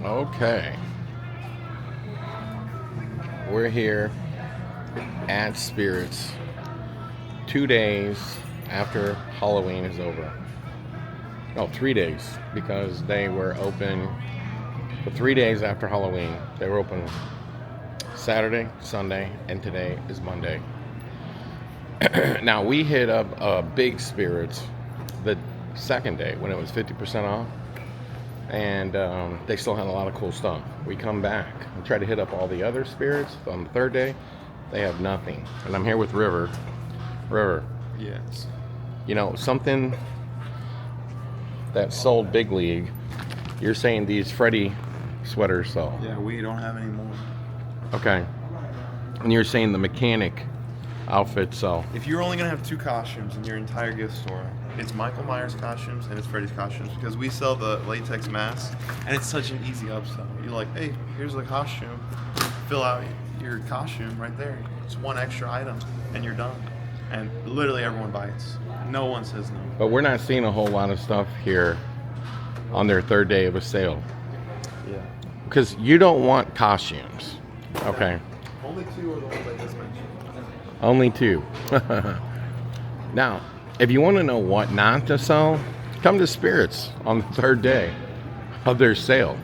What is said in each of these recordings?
Okay. We're here at Spirits 2 days after Halloween is over. Oh, 3 days, because they were open for 3 days after Halloween. They were open Saturday, Sunday, and today is Monday. Now, we hit up Big Spirits the second day when it was 50% off. And they still had a lot of cool stuff. We come back and try to hit up all the other spirits on the third day. They have nothing. And I'm here with River. River. Yes. You know, something that sold Big League, you're saying these Freddy sweaters sell. Yeah, we don't have any more. Okay. And you're saying the mechanic outfits sell. If you're only going to have 2 costumes in your entire gift store, it's Michael Myers costumes and it's Freddy's costumes, because we sell the latex mask and it's such an easy upsell. You're like, hey, here's the costume. Fill out your costume right there. It's one extra item and you're done. And literally everyone bites. No one says no. But we're not seeing a whole lot of stuff here on their third day of a sale. Yeah. Because you don't want costumes. Okay. Only 2 are the ones I just mentioned. Only 2. Now, if you want to know what not to sell, come to Spirits on the third day of their sale,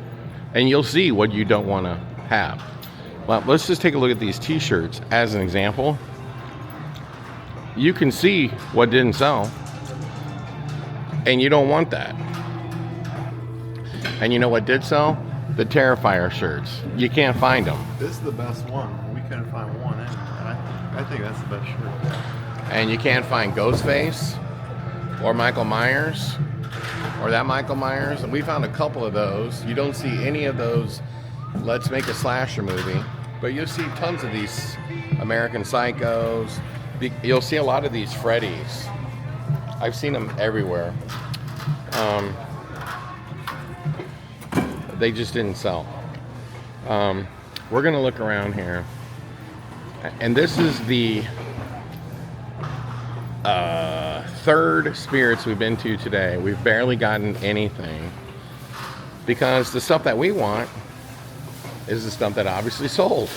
and you'll see what you don't want to have. Well, let's just take a look at these t-shirts as an example. You can see what didn't sell, and you don't want that. And you know what did sell? The Terrifier shirts. You can't find them. This is the best one. We couldn't find one anywhere, and I think that's the best shirt. And you can't find Ghostface or Michael Myers or that Michael Myers. And we found a couple of those. You don't see any of those Let's Make a Slasher movie, but you'll see tons of these American Psychos. You'll see a lot of these Freddys. I've seen them everywhere. They just didn't sell. We're going to look around here. And this is the third Spirits we've been to today. We've barely gotten anything because the stuff that we want is the stuff that obviously sold.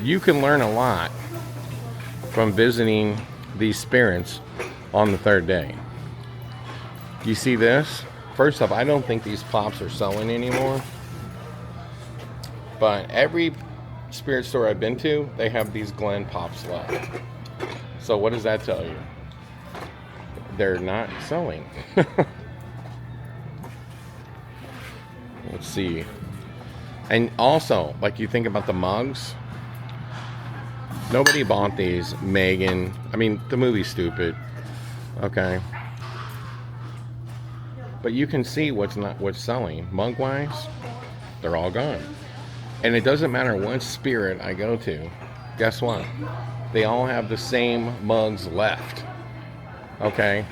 You can learn a lot from visiting these Spirits on the third day. You see this? First off, I don't think these pops are selling anymore. But every Spirit store I've been to, they have these Glen pops left. So what does that tell you? They're not selling. Let's see. And also, like, you think about the mugs. Nobody bought these. Megan. I mean, the movie's stupid. Okay. But you can see what's selling. Mug-wise, they're all gone. And it doesn't matter what Spirit I go to. Guess what? They all have the same mugs left. Okay?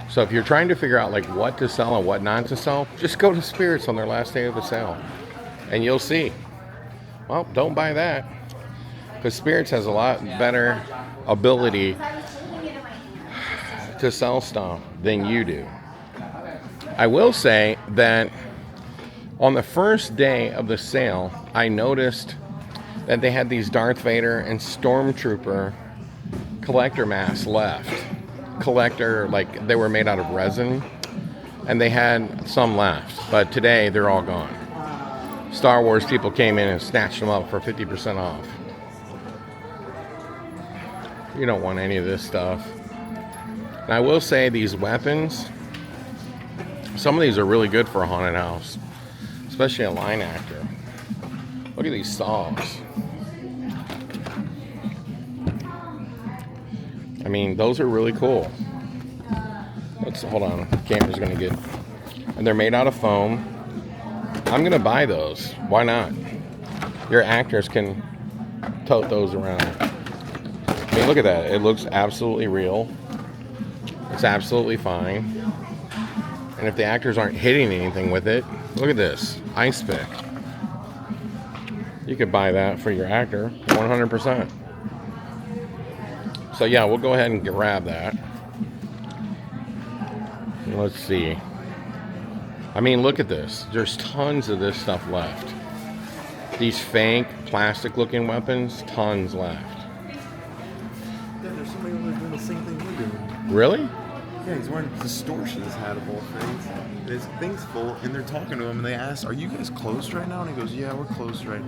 So if you're trying to figure out like what to sell and what not to sell, just go to Spirits on their last day of the sale. And you'll see. Well, don't buy that. Because Spirits has a lot better ability to sell stuff than you do. I will say that on the first day of the sale, I noticed that they had these Darth Vader and Stormtrooper collector masks left. Collector, like they were made out of resin, and they had some left. But today, they're all gone. Star Wars people came in and snatched them up for 50% off. You don't want any of this stuff. And I will say these weapons, some of these are really good for a haunted house, especially a line actor. Look at these saws. I mean, those are really cool. Hold on, the camera's gonna get. And they're made out of foam. I'm gonna buy those. Why not? Your actors can tote those around. I mean, look at that. It looks absolutely real. It's absolutely fine. And if the actors aren't hitting anything with it, look at this. Ice pick. You could buy that for your actor, 100%. So yeah, we'll go ahead and grab that. Let's see. I mean, look at this. There's tons of this stuff left. These fake plastic-looking weapons, tons left. Yeah, there's somebody over there doing the same thing we're doing. Really? Yeah, he's wearing distortions hat of all things. His thing's full, and they're talking to him, and they ask, "Are you guys closed right now?" And he goes, "Yeah, we're closed right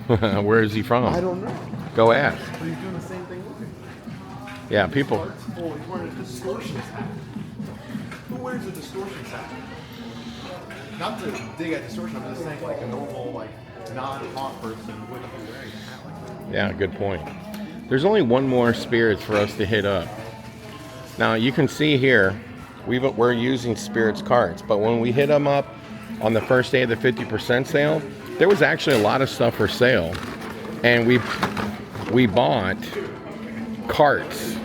now." Where is he from? I don't know. Go ask. But he's doing the same thing with him. Yeah, people. He's wearing a distortions hat. Who wears a distortions hat? Not to dig at distortion, I'm just saying like a normal, like, non-haunt person wouldn't be wearing a hat like that. Yeah, good point. There's only one more Spirits for us to hit up. Now, you can see here, we're using Spirits carts, but when we hit them up on the first day of the 50% sale, there was actually a lot of stuff for sale. And we bought carts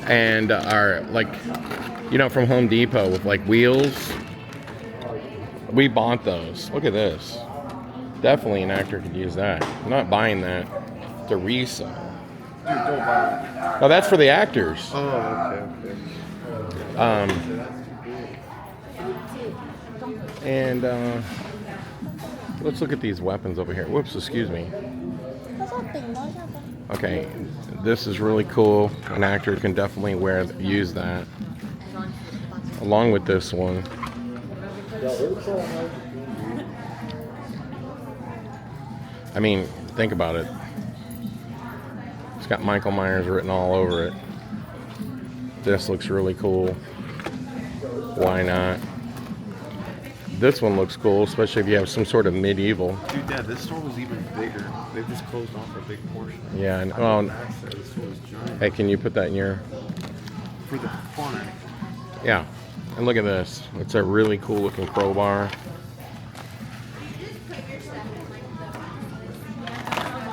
and our, like, you know, from Home Depot with like wheels. We bought those. Look at this. Definitely an actor could use that. I'm not buying that to resell. Dude, don't buy it. Oh, that's for the actors. Oh, okay. And let's look at these weapons over here. Whoops, excuse me. Okay, this is really cool. An actor can definitely use that. Along with this one. I mean, think about it. It's got Michael Myers written all over it. This looks really cool. Why not? This one looks cool, especially if you have some sort of medieval. Dude, Dad, this store was even bigger. They just closed off a big portion. Yeah, and well, This store was giant. hey, can you put that in your... For the fun. Yeah, and look at this. It's a really cool looking crowbar.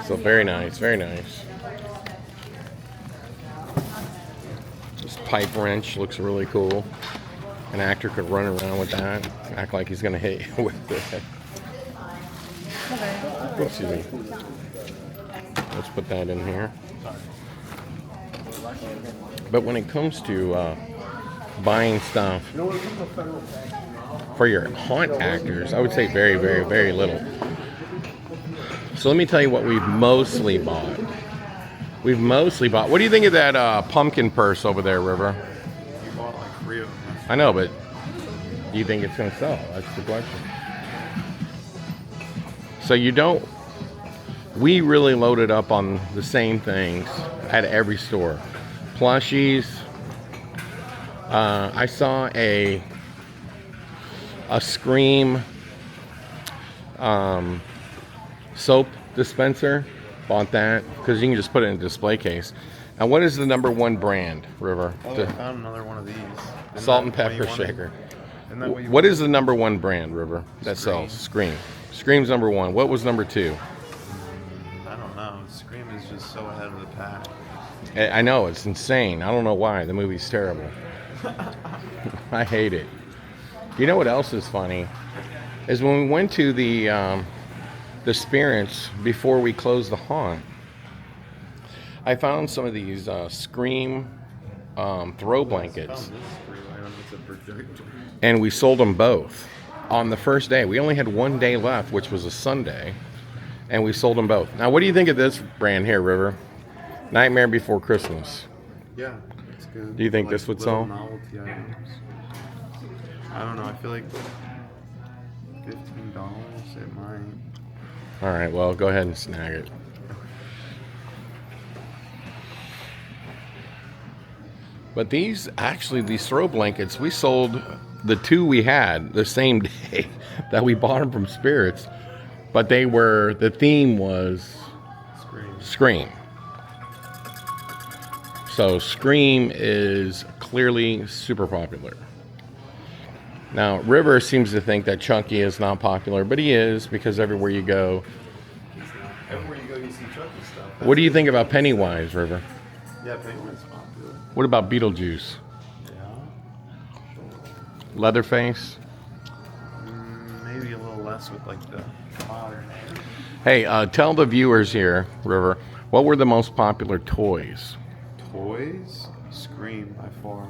So very nice, very nice. This pipe wrench looks really cool. An actor could run around with that, act like he's gonna hit you with it. Excuse me. Let's put that in here. But when it comes to buying stuff for your haunt actors, I would say very, very, very little. So let me tell you what we've mostly bought. We've mostly bought. What do you think of that pumpkin purse over there, River? You bought like 3 of them. I know, but do you think it's going to sell? That's the question. So you don't. We really loaded up on the same things at every store. Plushies. I saw a Scream soap dispenser. Bought that because you can just put it in a display case. Now, what is the #1 brand, River? Oh, I found another one of these. Salt and pepper shaker. Isn't that what you What is the #1 brand, River, that sells? Scream. Scream's #1. What was #2? I don't know. Scream is just so ahead of the pack. I know, it's insane. I don't know why. The movie's terrible. I hate it. You know what else is funny? Is when we went to the Spirits before we closed the haunt, I found some of these Scream throw blankets. And we sold them both on the first day. We only had 1 day left, which was a Sunday, and we sold them both. Now, what do you think of this brand here, River? Nightmare Before Christmas. Yeah, it's good. Do you think this would sell? Novelty items. I don't know. I feel like $15. It might. All right, well, go ahead and snag it. But these throw blankets, we sold the 2 we had the same day that we bought them from Spirits, but the theme was Scream. So Scream is clearly super popular. Now, River seems to think that Chunky is not popular, but he is, because everywhere you go. Everywhere you go, you see Chucky stuff. What do you think about Pennywise, River? Yeah, Penguin's popular. What about Beetlejuice? Yeah. Leatherface? Maybe a little less with like the modern. Hey, tell the viewers here, River, what were the most popular toys? Toys? Scream by far.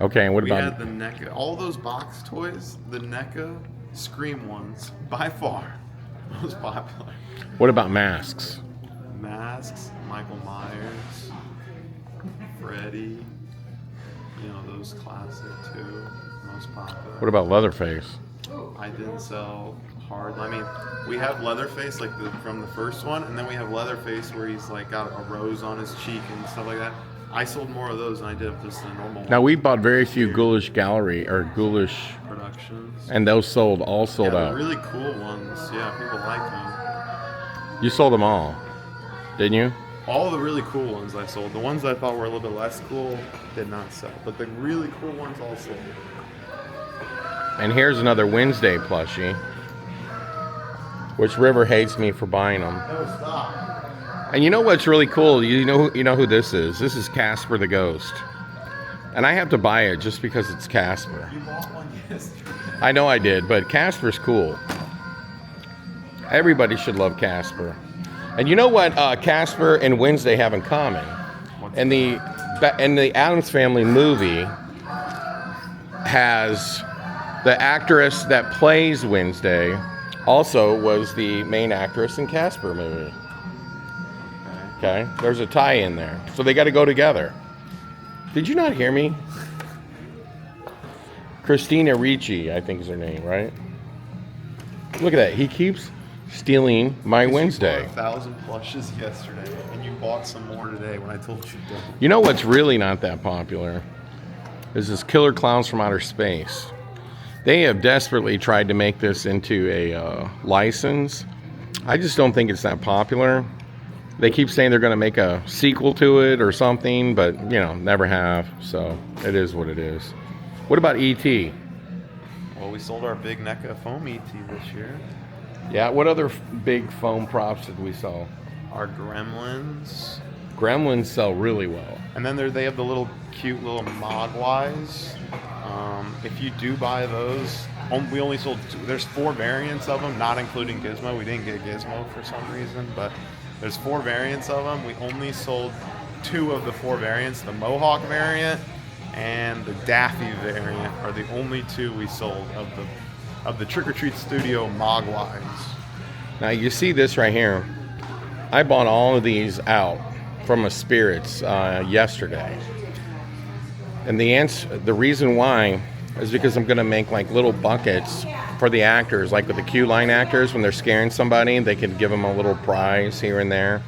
Okay, and what We about had the NECA. All those box toys, the NECA Scream ones, by far, most popular. what about masks? Masks, Michael Myers, Freddy, you know, those classic too, most popular. What about Leatherface? I didn't sell hard. I mean, we have Leatherface like from the first one, and then we have Leatherface where he's like got a rose on his cheek and stuff like that. I sold more of those than I did just the normal Now we bought very few Ghoulish Gallery or Ghoulish, productions. and those all sold Yeah, out. the really cool ones. Yeah, people like them. You sold them all, didn't you? All the really cool ones I sold. The ones I thought were a little bit less cool did not sell, but the really cool ones all sold. And here's another Wednesday plushie, which River hates me for buying them. No, stop. And you know what's really cool? You know who this is? This is Casper the Ghost. And I have to buy it just because it's Casper. You bought one yesterday. I know I did, but Casper's cool. Everybody should love Casper. And you know what Casper and Wednesday have in common? In the Addams Family movie has the actress that plays Wednesday also was the main actress in Casper movie. Okay, there's a tie in there. So they got to go together. Did you not hear me? Christina Ricci, I think is her name, right? Look at that. He keeps stealing my Wednesday. You bought 1,000 plushes yesterday, and you bought some more today when I told you to. You know what's really not that popular? Is this Killer Clowns from Outer Space. They have desperately tried to make this into a license. I just don't think it's that popular. They keep saying they're going to make a sequel to it or something, but, you know, never have. So it is what it is. What about E.T.? Well, we sold our big NECA foam ET this year. Yeah, what other big foam props did we sell? Our Gremlins. Gremlins sell really well. And then they have the little cute little Mogwais. If you do buy those, we only sold two. There's 4 variants of them, not including Gizmo. We didn't get Gizmo for some reason, but there's 4 variants of them. We only sold 2 of the 4 variants. The Mohawk variant and the Daffy variant are the only 2 we sold of the Trick or Treat Studio Mogwais. Now you see this right here. I bought all of these out from a Spirits yesterday. And the reason why is because I'm going to make like little buckets for the actors, like with the Q line actors, when they're scaring somebody, they can give them a little prize here and there.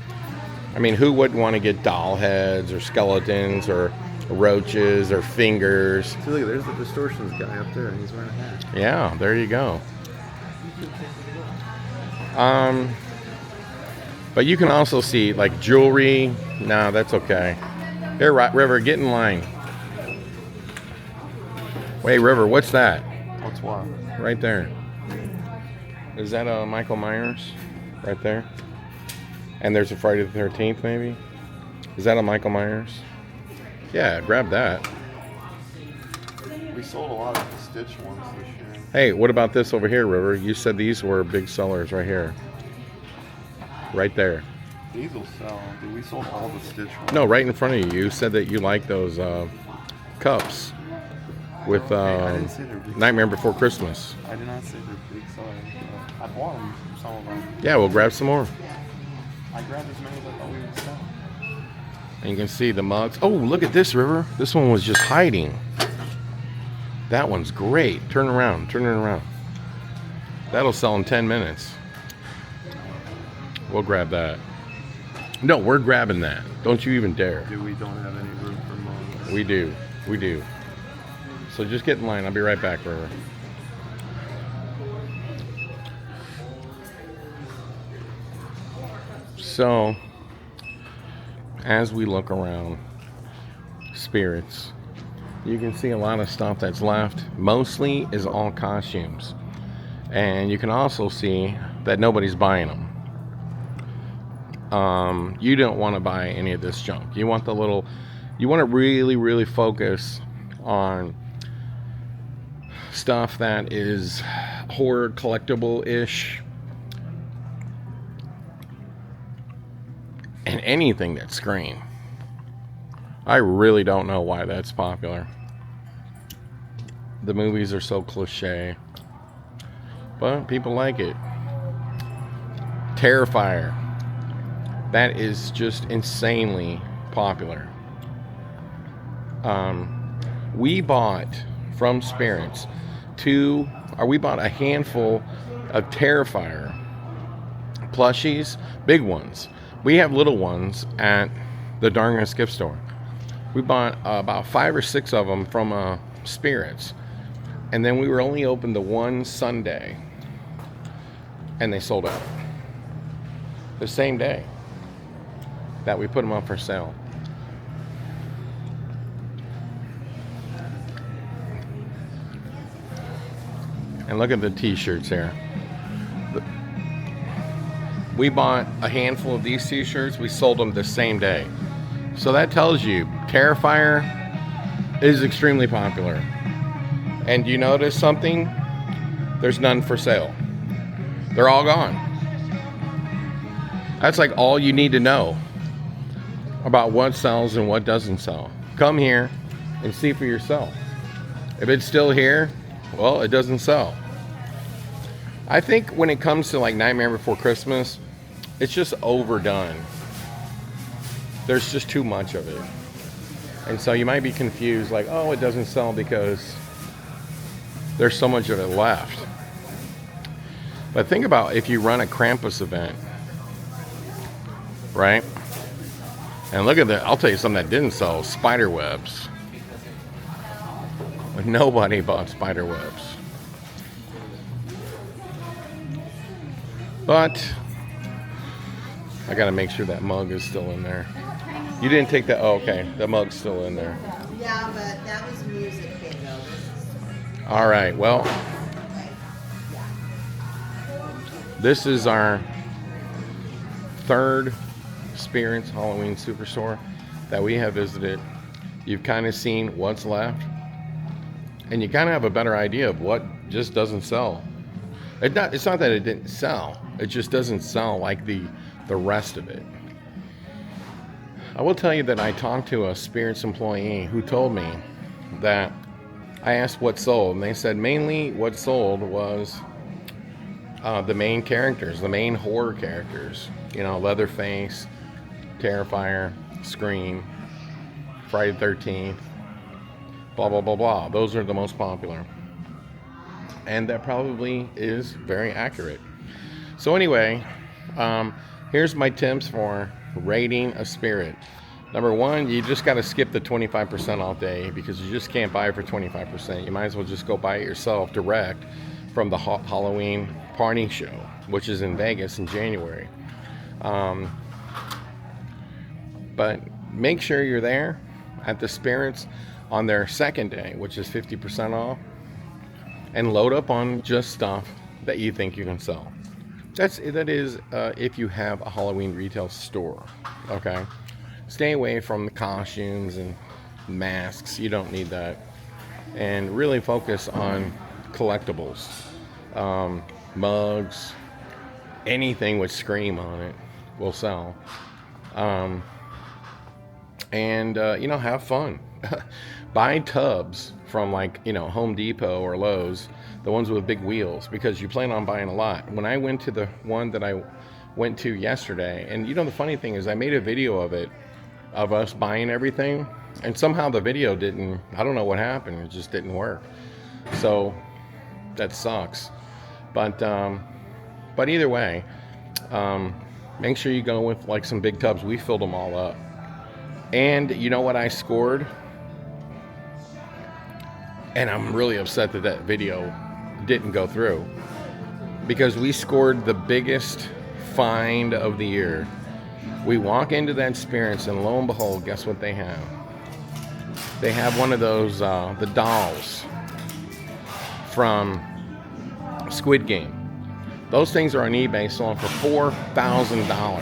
I mean, who wouldn't want to get doll heads or skeletons or roaches or fingers? So look, there's the Distortions guy up there, and he's wearing a hat. Yeah, there you go. But you can also see like jewelry. No, that's okay. Here, River, get in line. Wait, River, what's that? What's what? Right there. Is that a Michael Myers? Right there? And there's a Friday the 13th, maybe? Is that a Michael Myers? Yeah, grab that. We sold a lot of the Stitch ones this year. Hey, what about this over here, River? You said these were big sellers right here. Right there. These will sell. Dude, we sold all the Stitch ones. No, right in front of you. You said that you like those cups with I didn't say they're big. Nightmare Before Christmas. I did not say they're big sellers. I bought them, some of them. Yeah, we'll grab some more. I grabbed as many as I thought we would sell. And you can see the mugs. Oh, look at this, River. This one was just hiding. That one's great. Turn around. Turn it around. That'll sell in 10 minutes. We'll grab that. No, we're grabbing that. Don't you even dare. Dude, we don't have any room for mugs. We do. We do. So just get in line. I'll be right back, River. So, as we look around Spirits, you can see a lot of stuff that's left. Mostly is all costumes. And you can also see that nobody's buying them. You don't want to buy any of this junk. You want you want to really, really focus on stuff that is horror collectible-ish. And anything that's Scream. I really don't know why that's popular. The movies are so cliche, but people like it. Terrifier. That is just insanely popular. We bought from Spirits we bought a handful of Terrifier plushies, big ones. We have little ones at the Darngest gift store. We bought about 5 or 6 of them from Spirits, and then we were only open the one Sunday, and they sold out the same day that we put them up for sale. And look at the t-shirts here. We bought a handful of these t-shirts. We sold them the same day. So that tells you Terrifier is extremely popular. And you notice something? There's none for sale. They're all gone. That's like all you need to know about what sells and what doesn't sell. Come here and see for yourself. If it's still here, well, it doesn't sell. I think when it comes to like Nightmare Before Christmas, it's just overdone. There's just too much of it. And so you might be confused, like, oh, it doesn't sell because there's so much of it left. But think about if you run a Krampus event, right? And look at that. I'll tell you something that didn't sell: spider webs. Nobody bought spider webs. But I gotta make sure that mug is still in there. You didn't take that? Oh, okay. The mug's still in there. Yeah, but that was music bingo. All right. Well, this is our third Spirits Halloween Superstore that we have visited. You've kind of seen what's left, and you kind of have a better idea of what just doesn't sell. It's not that it didn't sell. It just doesn't sell like the rest of it. I will tell you that I talked to a Spirits employee who told me that I asked what sold, and they said mainly what sold was the main characters, the main horror characters. You know, Leatherface, Terrifier, Scream, Friday the 13th, blah, blah, blah, blah. Those are the most popular. And that probably is very accurate. So anyway, here's my tips for rating a spirit. Number one, you just got to skip the 25% all day because you just can't buy it for 25%. You might as well just go buy it yourself direct from the Halloween party show, which is in Vegas in January. But make sure you're there at the Spirits on their second day, which is 50% off, and load up on just stuff that you think you can sell. That is if you have a Halloween retail store, okay? Stay away from the costumes and masks. You don't need that. And really focus on collectibles, mugs, anything with Scream on it will sell. Have fun. Buy tubs from Home Depot or Lowe's, the ones with big wheels, because you plan on buying a lot. When I went to the one that I went to yesterday, and the funny thing is I made a video of it, of us buying everything, and somehow the video didn't, I don't know what happened, it just didn't work. So that sucks. But either way, make sure you go with some big tubs. We filled them all up. And you know what I scored? And I'm really upset that video didn't go through, because we scored the biggest find of the year. We walk into that Spirits, and lo and behold, guess what they have? They have one of those, the dolls from Squid Game. Those things are on eBay selling for $4,000.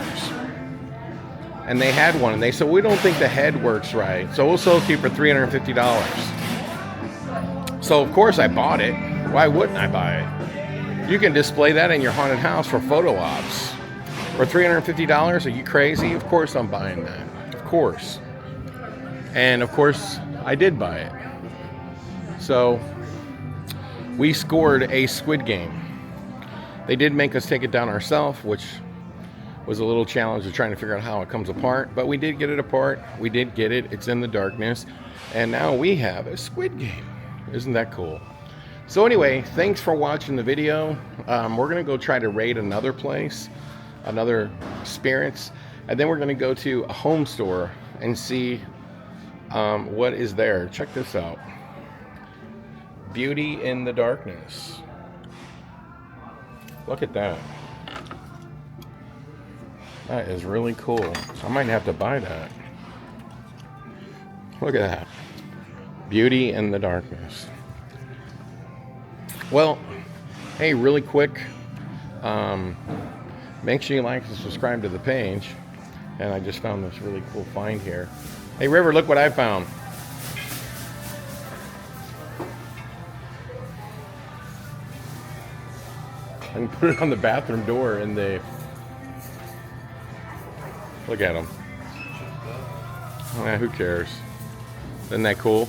And they had one, and they said, we don't think the head works right, so we'll sell it to you for $350. So of course I bought it. Why wouldn't I buy it? You can display that in your haunted house for photo ops. For $350? Are you crazy? Of course I'm buying that. Of course. And of course I did buy it. So we scored a Squid Game. They did make us take it down ourselves, which was a little challenge of trying to figure out how it comes apart, but we did get it apart. We did get it. It's in the darkness, and now we have a Squid Game. Isn't that cool? So anyway, thanks for watching the video. We're gonna go try to raid another place, another Spirits, and then we're gonna go to a home store and see what is there. Check this out. Beauty in the darkness. Look at that. That is really cool. I might have to buy that. Look at that. Beauty in the darkness. Well, hey, really quick, make sure you like and subscribe to the page. And I just found this really cool find here. Hey, River, look what I found. I can put it on the bathroom door and they... Look at them. Oh, yeah, who cares? Isn't that cool?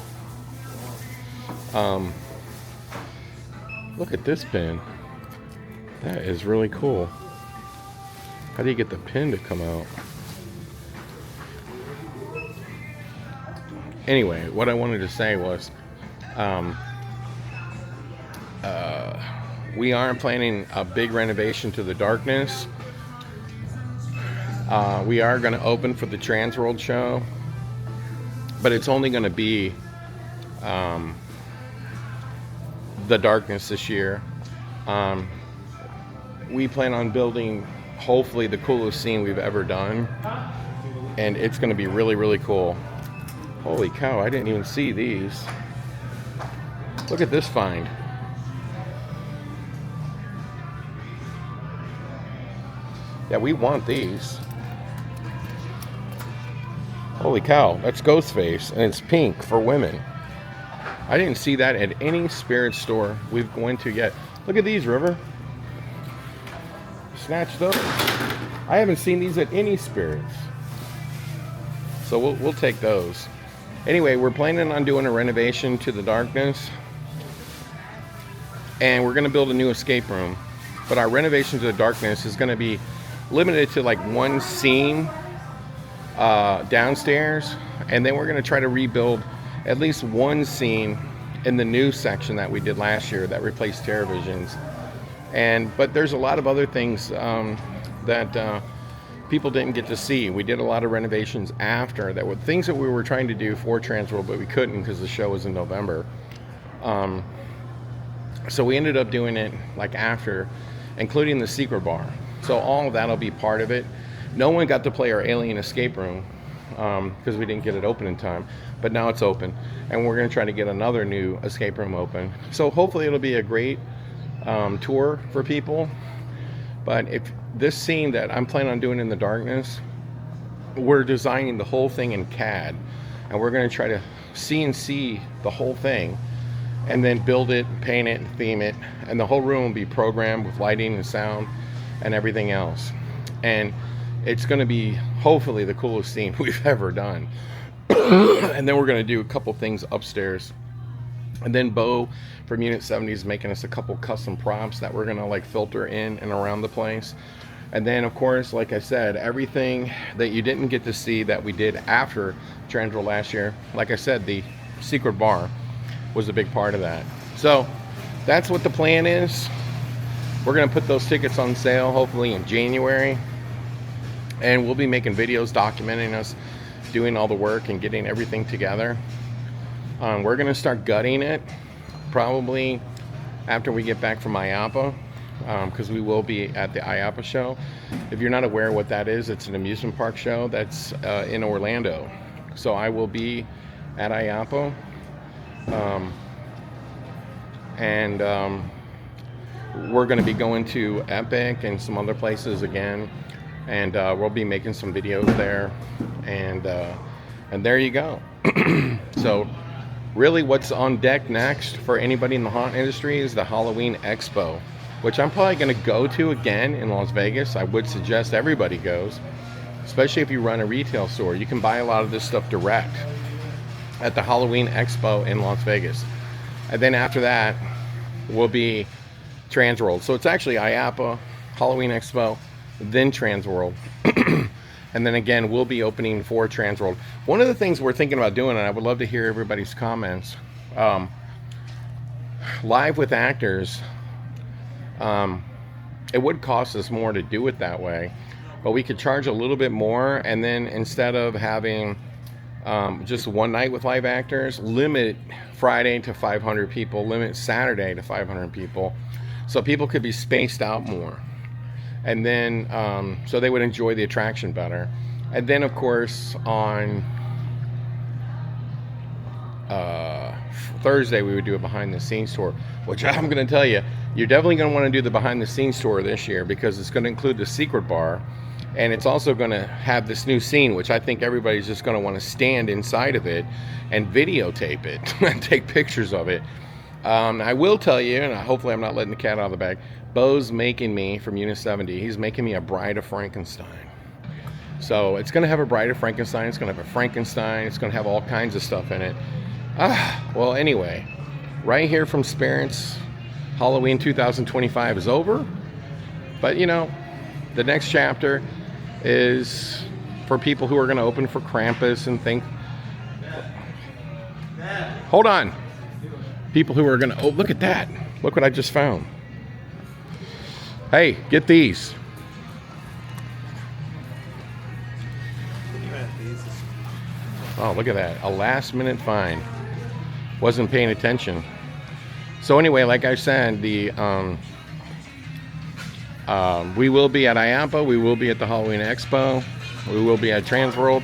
Look at this pin. That is really cool. How do you get the pin to come out? Anyway, what I wanted to say was, we are planning a big renovation to the darkness. We are going to open for the Transworld show, but it's only going to be the darkness this year. We plan on building hopefully the coolest scene we've ever done, and it's going to be really, really cool. Holy cow, I didn't even see these. Look at this find. Yeah, we want these. Holy cow, that's Ghostface, and it's pink for women. I didn't see that at any spirit store we've gone to yet. Look at these, River. Snatch those. I haven't seen these at any spirits. So we'll take those. Anyway, we're planning on doing a renovation to the darkness. And we're going to build a new escape room. But our renovation to the darkness is going to be limited to like one scene downstairs, and then we're going to try to rebuild at least one scene in the new section that we did last year that replaced TerraVisions. But there's a lot of other things that people didn't get to see. We did a lot of renovations after that were things that we were trying to do for Transworld, but we couldn't because the show was in November. So we ended up doing it like after, including the secret bar. So all of that'll be part of it. No one got to play our alien escape room because we didn't get it open in time, but now it's open, and we're going to try to get another new escape room open. So hopefully it'll be a great tour for people. But if this scene that I'm planning on doing in the darkness, we're designing the whole thing in CAD, and we're going to try to CNC the whole thing and then build it, paint it, theme it, and the whole room will be programmed with lighting and sound and everything else. And it's going to be hopefully the coolest scene we've ever done. And then we're going to do a couple things upstairs. And then Bo from Unit 70 is making us a couple custom props that we're going to like filter in and around the place. And then of course, like I said, everything that you didn't get to see that we did after Transworld last year, like I said, the secret bar was a big part of that. So that's what the plan is. We're going to put those tickets on sale hopefully in January. And we'll be making videos documenting us doing all the work and getting everything together. We're going to start gutting it probably after we get back from IAAPA, because we will be at the IAAPA show. If you're not aware what that is, it's an amusement park show that's in Orlando. So I will be at IAAPA. We're going to be going to Epic and some other places again. And we'll be making some videos there, and there you go. So really what's on deck next for anybody in the haunt industry is the Halloween Expo, which I'm probably going to go to again in Las Vegas. I would suggest everybody goes, especially if you run a retail store. You can buy a lot of this stuff direct at the Halloween Expo in Las Vegas. And then after that, will be Transworld. So it's actually IAPA, Halloween Expo, then Transworld. And then again, we'll be opening for Transworld. One of the things we're thinking about doing, and I would love to hear everybody's comments, live with actors, it would cost us more to do it that way, but we could charge a little bit more, and then instead of having just one night with live actors, limit Friday to 500 people, limit Saturday to 500 people, so people could be spaced out more. And then, so they would enjoy the attraction better. And then, of course, on Thursday, we would do a behind-the-scenes tour, which I'm going to tell you, you're definitely going to want to do the behind-the-scenes tour this year, because it's going to include the secret bar, and it's also going to have this new scene, which I think everybody's just going to want to stand inside of it and videotape it and take pictures of it. I will tell you, and hopefully I'm not letting the cat out of the bag, Bo's making me, from Unit 70, he's making me a Bride of Frankenstein. So it's going to have a Bride of Frankenstein, it's going to have a Frankenstein, it's going to have all kinds of stuff in it. Well, anyway, right here from Spirits, Halloween 2025 is over. But, you know, the next chapter is for people who are going to open for Krampus and think... Hold on. People who are going to... Oh, look at that. Look what I just found. Hey, get these. Oh, look at that. A last minute find. Wasn't paying attention. So anyway, like I said, the we will be at IAPA, we will be at the Halloween Expo, we will be at Transworld,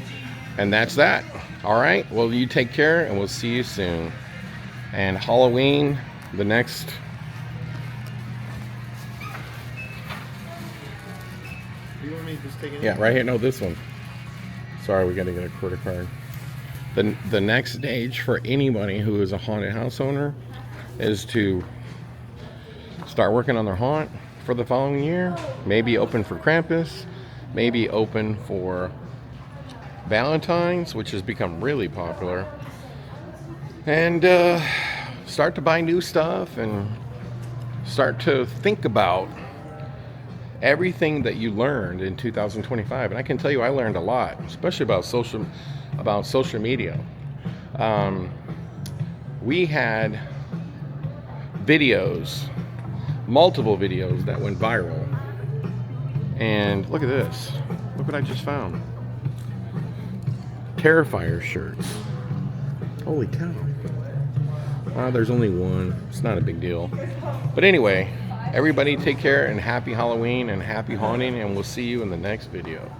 and that's that. All right, well, you take care, and we'll see you soon. And Halloween, the next... You want me to just take it? Yeah, right here. No, this one. Sorry, we got to get a quarter card. The next stage for anybody who is a haunted house owner is to start working on their haunt for the following year. Maybe open for Krampus. Maybe open for Valentine's, which has become really popular. And start to buy new stuff and start to think about everything that you learned in 2025. And I can tell you I learned a lot, especially about social media. We had videos, multiple videos that went viral. And look at this. Look what I just found. Terrifier shirts. Holy cow. There's only one. It's not a big deal. But anyway, everybody take care and happy Halloween and happy haunting, and we'll see you in the next video.